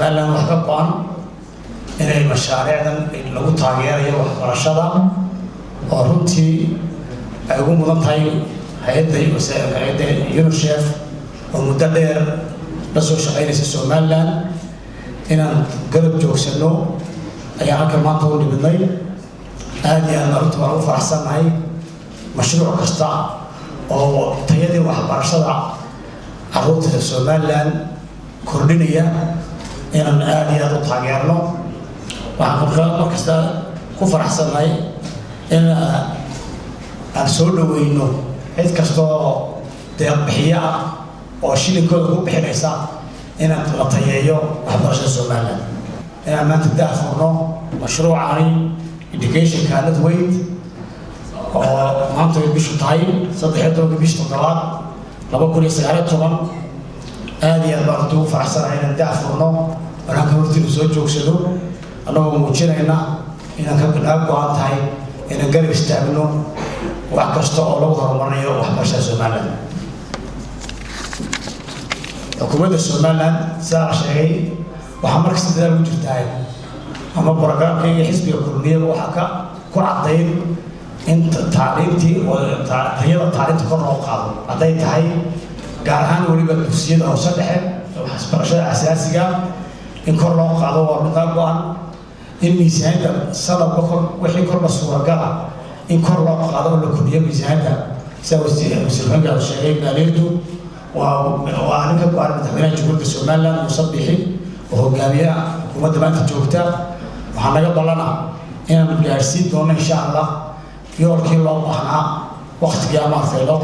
Somaliland waxaa ka go'an inay mashaariicdan lagu taageerayo waxbarashada oo runtii ay ugu mudan tahay hay'adda UNICEF oo muddo dheer la soo shaqeynaysa Somaliland inaan garab joogsano ayaa halkan maanta u dhibnay aad iyo aad runtii waan u faraxsanahay mashruuc kasta oo tayada waxbarashada carruurta Somaliland kordhinaya inaan aad iyo aad u taageerno waxaan markasta ku faraxsanahay in aan soo dhaweyno cid kasta oo deeq bixiye ah oo shilinkooda ku bixinaysa inaan la tayeeyo waxbarashada Somaliland inaan maanta daafurno mashruucani education kaalad weyn oo maanta bishu tahay 13 bisha 7 2019 aad iyo aad baan ugu faraxsanahay inaan daafurno waxaan ka hortiina soo joogsado anagoo muujinayna inaan ka go'an tahay inaan garab istaagno wax kasta oo lagu horumarinayo waxbarashada Somaliland xukuumadda Somaliland saa sheegay waxa markasta dadaal u jirtaa ama barnaamijka iyo xisbiga kulmiyada waxa ka ku cadeyn in tacliintii oo tayada tacliinta kor loo qaado haday tahay gaar ahaan waliba dugsiyada hoose dhexe waxbarashada asaasiga in kor loo qaado waa mid go'an in miisaanka sanadka wixii kor la suuragal in kor loo qaado la kordhiyo miisaanka wasiirka sheegay maaliyadu waa ninka go'an madaxweynaha jamhuuriyadda Somaliland musabixi oo hogaamiyaha xukuumadda maanta joogta waxaa naga balana inaan gaarsiin doono insha Allah yoolkii loo baahnaa waqtigii amaartay loo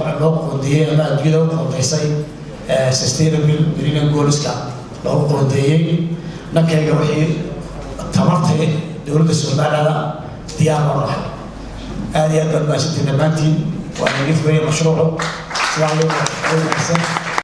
qoondeeyay ama adduunyada u qoondeysay sustainable millennium goalska loo qoondeeyay dhankayga wixii tamartay dowladda Somaliland diyaar u ah aad iyo aad baan maasintii dhammaantiin waa nagif weeye mashruucu sidaan loo